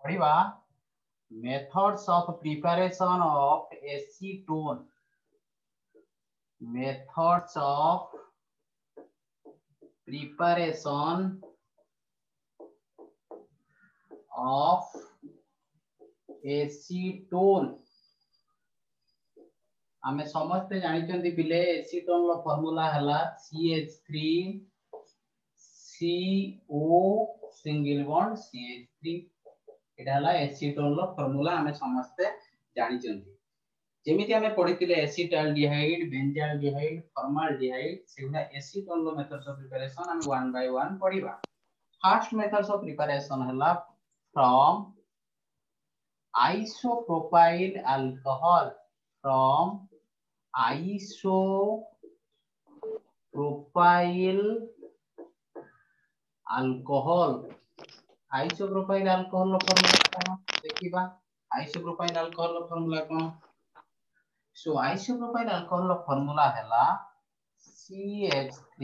पढ़िबा methods of preparation of acetone. Methods of preparation of acetone. आमे समस्ते जानिचंती पिले acetone लो formula हला CH3CO सिंगल बॉन्ड CH3 एटा हला acetone लो formula आमे समस्ते जानिचंती जेमिति आमे पढितिले एसिटाल्डिहाइड बेंजाल्डिहाइड फॉर्माल्डिहाइड सेगुडा एसीटोन लो मेथड्स ऑफ प्रिपरेशन आमे वन बाय वन पढिबा फर्स्ट मेथड्स ऑफ प्रिपरेशन हला from isopropyl alcohol from isopropyl alcohol isopropyl alcohol लो फार्मूला कोन देखिबा isopropyl alcohol लो फार्मूला कोन सो isopropyl alcohol लो फार्मूला हैला CH3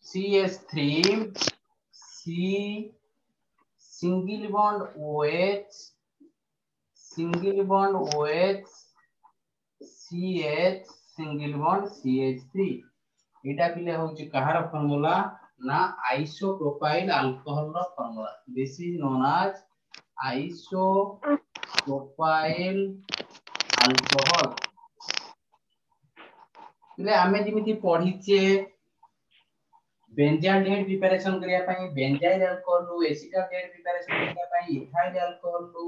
CH3 C single bond OH single bond OH CH single bond CH3 एटा पिले होची कहार फार्मूला ना isopropyl alcohol रो formula this is known as isopropyl alcohol पिले आमे जिमिति पढिचे बेंजाल्डिहाइड प्रिपरेशन करिया पई बेंजाइल अल्कोहल लो एसिटाल्डिहाइड प्रिपरेशन करिया पई इथाइल अल्कोहल लो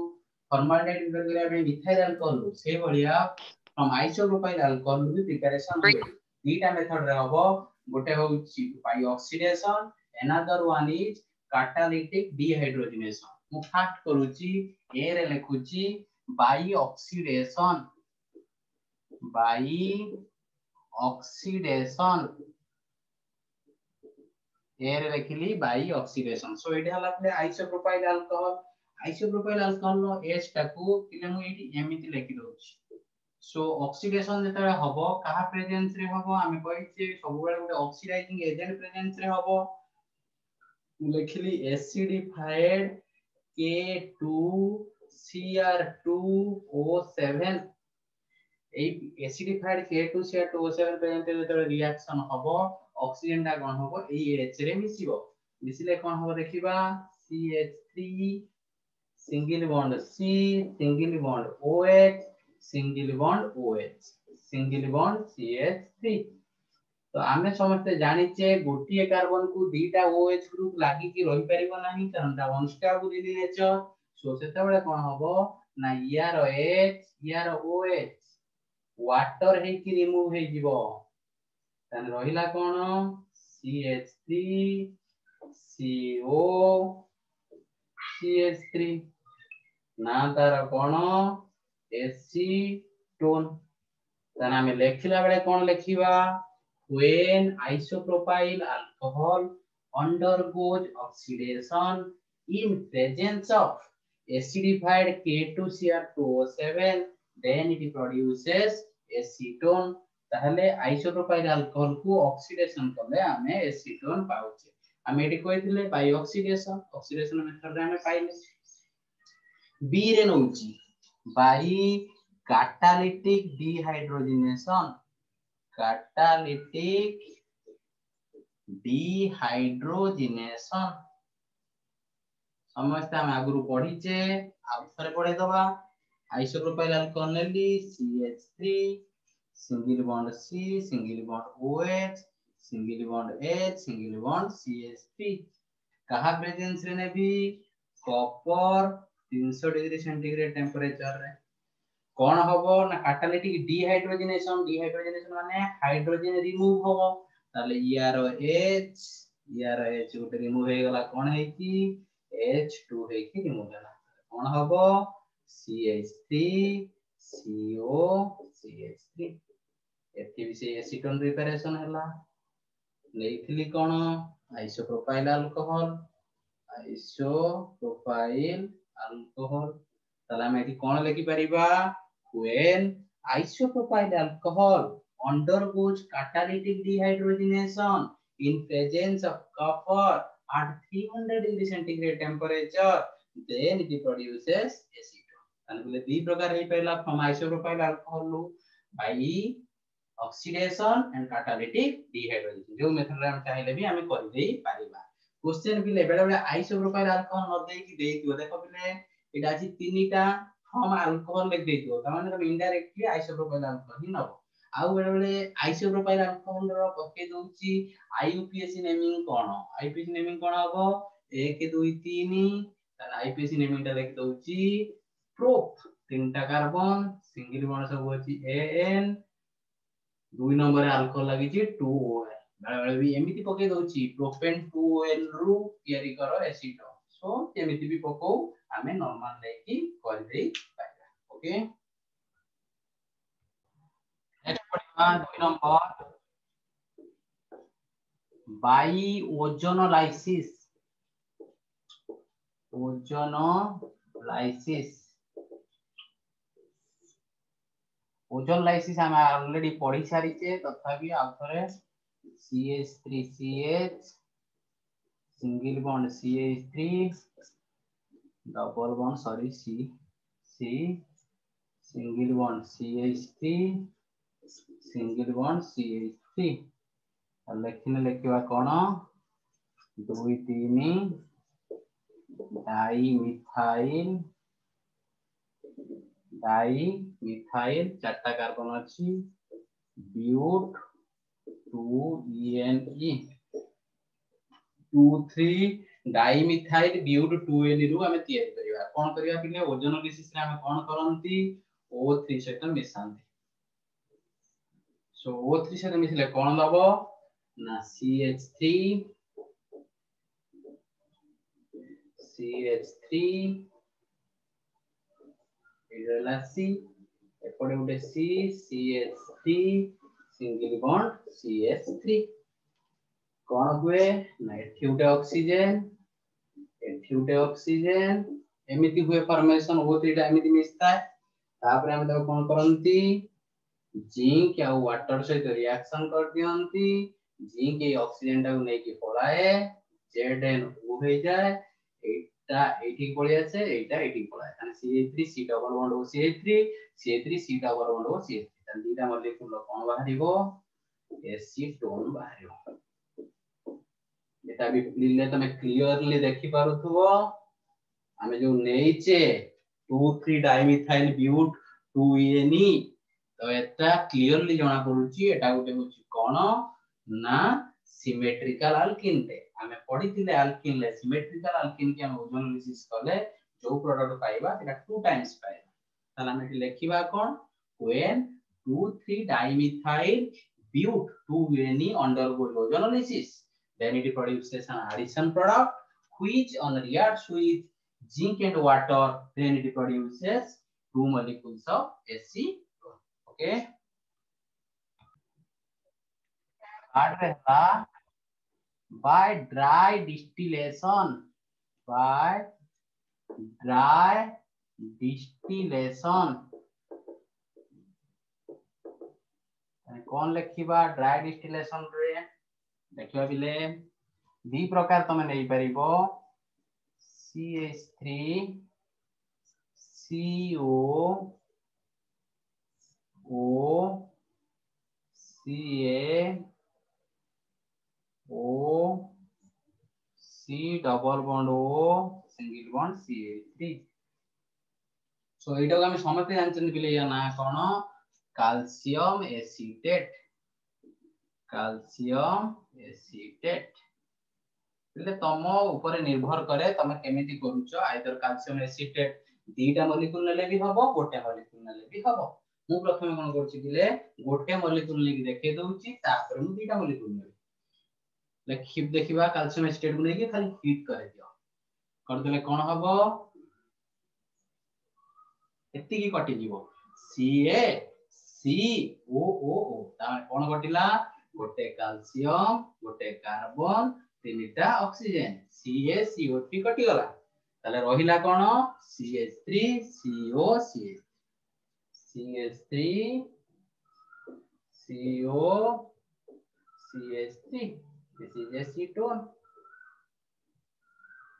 फॉर्माल्डिहाइड प्रिपरेशन करिया पई मिथाइल अल्कोहल लो से भलिया फ्रॉम आइसोप्रोपाइल अल्कोहल भी प्रिपरेशन हुए दीटा मेथड रे हबो गोटे होची by oxidation another one is catalytic dehydrogenation मु फास्ट करूची ए रे लिखुची बाय ऑक्सीडेशन एयर लिखली बाय ऑक्सीडेशन सो एटा हला प्ले आइसोप्रोपाइल अल्कोहल नो एच टाकू पिले मु एटी एमिति लिखि दोछि सो ऑक्सीडेशन जेतरे हबो कहा प्रेजेंस रे हबो आमे कहिचे सब बेले गोटे ऑक्सीडाइजिंग एजेंट प्रेजेंस रे हबो लिखली एसिडिफाइड K2Cr2O7 ए एसिडिफाइड K2Cr2O7 प्रेजेंट जेतरे रिएक्शन हबो ऑक्सीजन टा कोन हबो ए एच रे मिसिबो मिसिले कोन हबो देखिबा CH3 single bond C single bond OH single bond OH single bond CH3 तो आमे समस्त जानिचे गोटिए कार्बन को दीटा OH ग्रुप लागि कि रहि परिबो नाही कारण ता अनस्टेबल इन नेचर सो सेते बेले कोन हबो ना यार H यार OH वाटर हे कि रिमूव हे जिवो तन रहिला कोन CH3 CO CH3 ना तार कोन एसीटोन तन हमें लेखिला बेले कोन लेखिबा when isopropyl alcohol undergoes oxidation in presence of acidified K2Cr2O7 then it produces acetone ताहले आइसोप्रोपाइल अल्कोहल को ऑक्सीडेशन करले हमें एसीटोन पाउचे हमें एटी कहिथिले बाय ऑक्सीडेशन मेथड रे हमें पाइले बी रे नउची बाय कैटालिटिक डिहाइड्रोजनेशन समस्त हम आगुरु पढिचे आउथरे पढे दबा आइसोप्रोपाइल अल्कोहल नेली CH3 single bond C single bond OH single bond H single bond CH3 कहा प्रेजेंस रे नेबी कॉपर 300 डिग्री सेंटीग्रेड टेंपरेचर रे कोन हबो ना कैटालिटिक डिहाइड्रोजनेशन माने हाइड्रोजन रिमूव हबो ताले यार H गोटे रिमूव हे गला कोन हे की H2 हे की रिमूव होला कोन हबो CH3 CO CH3 एथि भी से एसीटोन प्रिपरेशन हला लेथिली कोन आइसोप्रोपाइल अल्कोहल ताला हम एठी कोन लिखि परिबा when isopropyl alcohol undergoes catalytic dehydrogenation in presence of copper at 300 degree centigrade temperature, then it produces acetone. ताने बोले दी प्रकार हे पहिला from isopropyl alcohol by oxidation and catalytic dehydrogenation जो मेथड हम चाहिले भी हमें कर देई परिबा। क्वेश्चन भी ले बेले बेले आइसोप्रोपाइल अल्कोहल न देई कि देई दियो देखो बिले एटा अछि तीनटा from अल्कोहल लिख देई दियो त माने इनडायरेक्टली आइसोप्रोपाइल अल्कोहल ही नबो। आउ बेले बेले आइसोप्रोपाइल अल्कोहल रो पके दोउची आईयूपीएसी नेमिंग कोन आईयूपीएसी नेमिंग कोन हबो 1 2 3 त आईयूपीएसी नेमिंग ता लिख दोउची प्रोप तीनटा कार्बन सिंगल बॉन्ड सब अछि एन 2 नंबर अल्कोहल लागि छी 2ON बेले भी एमिति पके दोउची प्रोपेन 2ON रु तयारी करो एसीटोन सो एमिति भी पको हमें नॉर्मल लेकी कर देई पाइबा। ओके नेक्स्ट पढ़िबा 2 नंबर बाई ओजोनोलाइसिस ओजोनोलाइसिस हम ऑलरेडी पढ़ी सारी छे तथापि आउथरे CH3CH single bond CH3 double bond sorry C single bond CH3 single bond CH3 लेखिने लेखिबा कोन 2 3 डाई चारटा कार्बन अछि but 2ENE 2 3 di methyl ब्यूट 2NE रु हमें तयारी करिवा कोन करिवा पिले ओजोनोलाइसिस रे हम कोन करंती O3 सहित मिसांती सो O3 सहित मिसले कोन दबो ना CH3 इडला C एपडे उडे C CH3 single bond CH3 कोन हुए ना एठी उडे ऑक्सीजन एमिति हुए फॉर्मेशन O3 टा एमिति मिसता तापर हम तो कोन करंती जिंक या वाटर से रिएक्शन कर दियंती जिंक ये ऑक्सीजन टा नै कि पलाए ZnO हो जाए एटा एठी पळे আছে एटा एठी पळाए ताने CH3 C double bond O CH3 C double bond O CH3 ताने दीटा मॉलिक्यूल कोन बाहरिबो एसीटोन बाहरिबो एटा भी लिले तमे क्लियरली देखि पारुथबो हमें जो नेइचे 2 3 डाइमिथाइल ब्यूट 2ENE तो एटा क्लियरली जाना पडुची एटा गोटे होची कोन ना सिमेट्रिकल अल्कीन टे हमें पढ़ी थिले अल्कीन ले सिमेट्रिकल अल्कीन के हम ओजोनोलाइसिस करले जो प्रोडक्ट पाइबा एटा 2 टाइम्स पाइबा ताला हम लेखिबा कोन when 2 3 dimethyl but 2NE undergoes ozonolysis then it produces an addition product which on reacts with zinc and water then it produces 2 molecules of acetone. Okay third रहला by dry distillation कौन लिखिबा dry distillation रे देखिबा बिले दी प्रकार तमे नै परिबो CH3 CO O CA O C double bond O single bond CH3 सो एटा को हम समझते जानछन बिले या ना कोन कैल्शियम एसीटेट बिले तम ऊपर निर्भर करे तमे केमिति करूछो आइदर कैल्शियम एसीटेट दीटा मॉलिक्यूल नेले भी हबो गोटे मॉलिक्यूल नेले भी हबो मु प्रथमे कोन करछि बिले गोटे मॉलिक्यूल लेके देखे दउछि तापर मु दीटा मॉलिक्यूल नेबे लेखिब देखिबा कैल्शियम एसीटेट को लेके खाली हीट करे दियो कर देले कोन हबो एति की कटि जीवो CaCOO ता कोन कटिला गोटे कैल्शियम गोटे कार्बन तीनटा ऑक्सीजन CaCO3 कटि गला ताले रहिला कोन CH3 CO CH3 CO CH3 this is acetone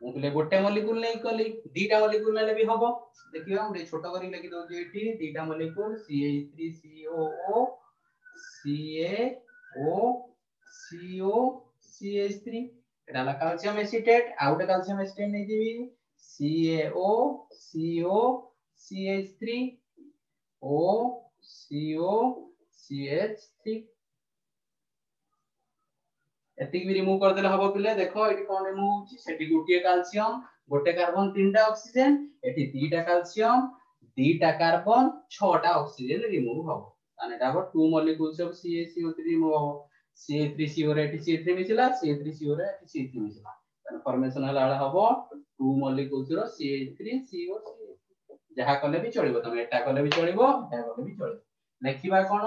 ମୁଁ କହିले गोटे मॉलिक्यूल नै कली दीटा मॉलिक्यूल नेले भी हबो देखियो हम छोटो करी लिखि दउ एठी दीटा molecule CH3COO CaO CO CH3 एटा ला कैल्शियम एसीटेट आउट कैल्शियम एसीटेट नै दिबी CaO CO CH3 O CO CH3 एतिक भी रिमूव कर देले हबो पिले देखो एटी कोन रिमूव होची सेटी गोटे कैल्शियम गोटे कार्बन तीनटा ऑक्सीजन एटी दीटा कैल्शियम दीटा कार्बन छटा ऑक्सीजन रिमूव हबो ताने एटा हबो two molecules of CaCO3 remove हबो CH3CO रे एटी CH3 मिसिला CH3CO रे एटी CH3 मिसिला ताने फॉर्मेशन हला हबो टू मॉलिक्यूल्स रो CH3CO जहा कले भी चलिबो तमे एटा कले भी चलिबो एटा कले भी चलिबो लेखिबा कोन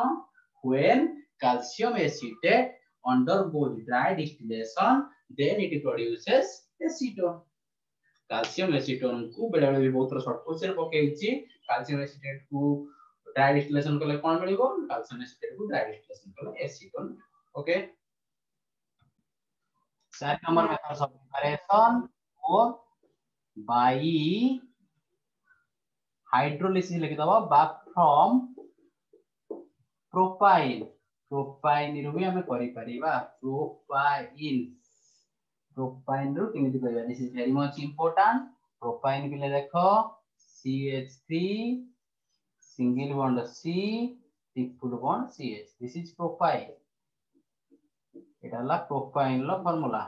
when calcium acetate undergoes dry distillation then it produces acetone calcium acetone को बेले बेले बहुत शॉर्ट क्वेश्चन पकेइछि calcium acetate को dry distillation कले कोन मिलिबो calcium acetate को dry distillation कले acetone okay 4 number method of preparation और बाय हाइड्रोलिसिस लिखि दबा बा फ्रॉम प्रोपाइन प्रोपाइन रो भी हमें करि परिबा प्रोपाइन रो केमिति करिबा this is very much important propyne बिले देखो CH3 single bond C triple bond CH this is propyne Etah La propyne low formula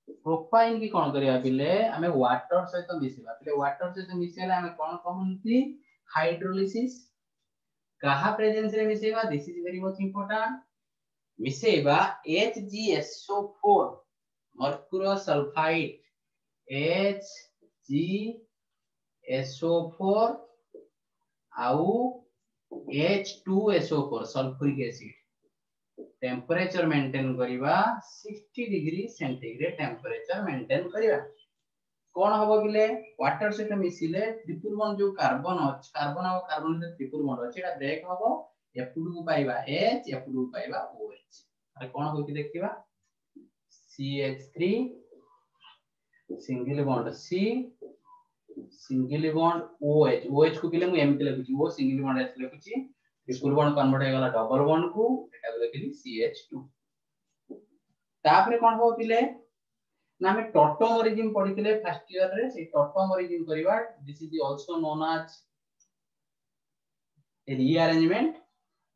propyne की कोन करिया बिले हमें वाटर सहित मिसेबा बिले वाटर सहित मिसेला हमें कोन कहंती हाइड्रोलिसिस कहा प्रेजेंस रे मिसेबा this is very much important मिसेबा HgSO4 मर्क्यूरो सल्फाइड HgSO4 आउ H2SO4 sulphuric acid temperature maintain करिबा 60 डिग्री सेंटीग्रेड टेंपरेचर मेंटेन करिबा कोन हबो बिले वाटर से मिसिले ट्रिपल बॉन्ड जो कार्बन अछि कार्बन और कार्बन से ट्रिपल बॉन्ड अछि एटा ब्रेक हबो F2 को पाइबा H F2 को पाइबा OH अरे कोन होकी देखिबा CH3 single bond C single bond OH OH को बिले मु एमति लिखुची ओ सिंगल बॉन्ड एस लिखुची ट्रिपल बॉन्ड कन्वर्ट हो गला डबल बॉन्ड को एटा को देखली CH2 तापरे कोन हो बिले ना हमें टॉटोमरिज्म पढितले फर्स्ट ईयर रे से टॉटोमरिज्म करिवा this is also known as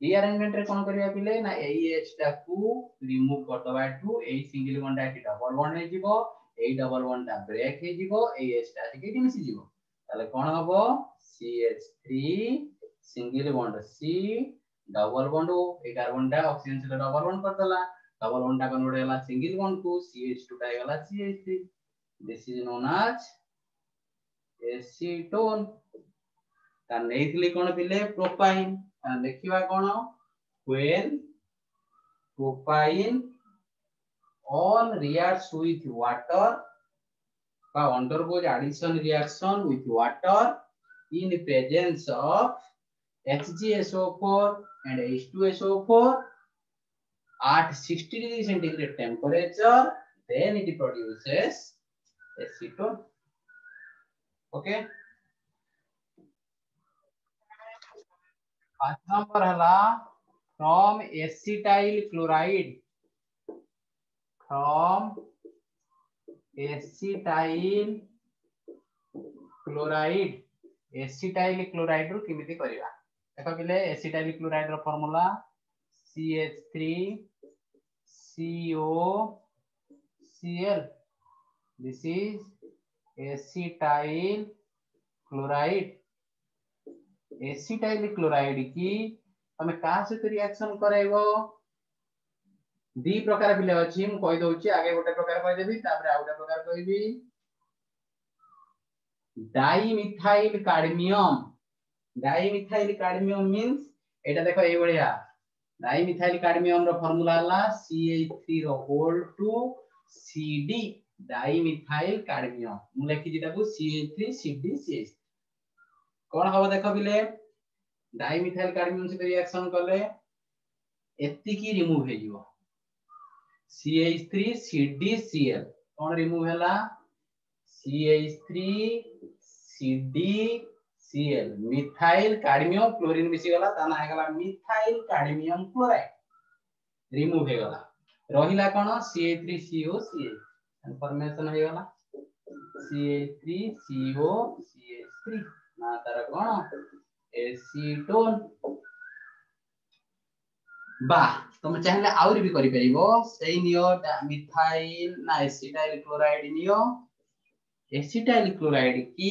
rearrangement रे कोन करिवा पिले ना AH टा को रिमूव कर दबा टू ए सिंगल बॉन्ड एटी डबल बॉन्ड हे जिवो ए डबल बॉन्ड टा ब्रेक हे जिवो AH टा केटी मिसी जिवो ताले कोन हबो CH3 single bond C double bond ए कार्बन टा ऑक्सीजन से डबल बॉन्ड कर दला डबल बॉन्ड टा कन्वर्ट होला सिंगल बॉन्ड को CH2 टा गला CH3 this is known as acetone ता नेइतली कोन पिले प्रोपाइन ता देखिबा कोन when propine on reacts with water or undergoes addition reaction with water in presence of HgSO4 and H2SO4 at 60 degree centigrade temperature then it produces acetone okay first number हला from acetyl chloride acetyl chloride रो केमिति करिवा देखो बिले acetyl chloride रो formula CH3 COCl this is acetyl chloride की हमें का से reaction कराइबो दी प्रकार बिले अछि हम कहि दउची आगे गोटे प्रकार कहि देबी तापर आ गोटे प्रकार कहिबी डाइमिथाइल कैडमियम मींस एटा देखो ए बढिया डाइमिथाइल कैडमियम रो फार्मूला हला CH3 रो होल टू CD डाइमिथाइल कार्डमियम मु लिखि जिता को CH3CDCH कोन हबो देखो बिले डाइमिथाइल कार्डमियम से रिएक्शन करले एत्ती की रिमूव हे जिवो CH3CDCl कोन रिमूव हैला CH3CDCl मिथाइल कार्डमियम क्लोरीन मिसी गला ता ना हे गला मिथाइल कार्डमियम क्लोराइड रिमूव हे गला रहिला कोन CH3COCH इनफॉरमेशन हे गला CH3COCH3 ना तार कोन एसीटोन बा तुम चाहले आउरी भी करि परिबो सेही नियो मिथाइल ना acetyl chloride neo acetyl chloride की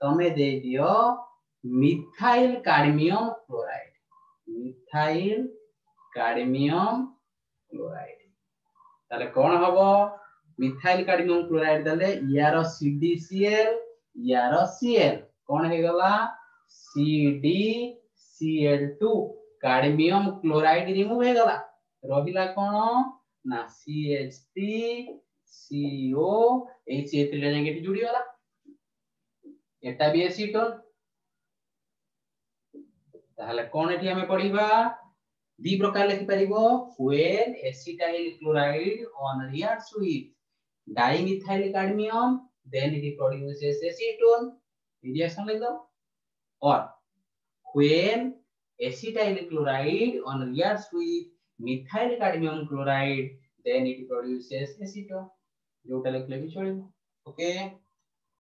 तमे दे दियो मिथाइल कार्डमियम क्लोराइड ताले कोन हबो मिथाइल कार्डमियम क्लोराइड दले यारो CDCl यारो Cl कोन हे गला CDCl2 कार्डमियम क्लोराइड रिमूव हे गला रहिला कोन ना CH3CO CH3 नेगेटिव जुड़ी वाला एटा भी एसीटोन ताहले कोन एठी हमें पढिबा दी प्रकार लिखि परिबो when acetyl chloride on reacts with dimethyl cadmium then it produces acetone reaction लिख दो और when acetyl chloride on reacts with methyl cadmium chloride then it produces acetone जोटा लिखले भी चलिबो ओके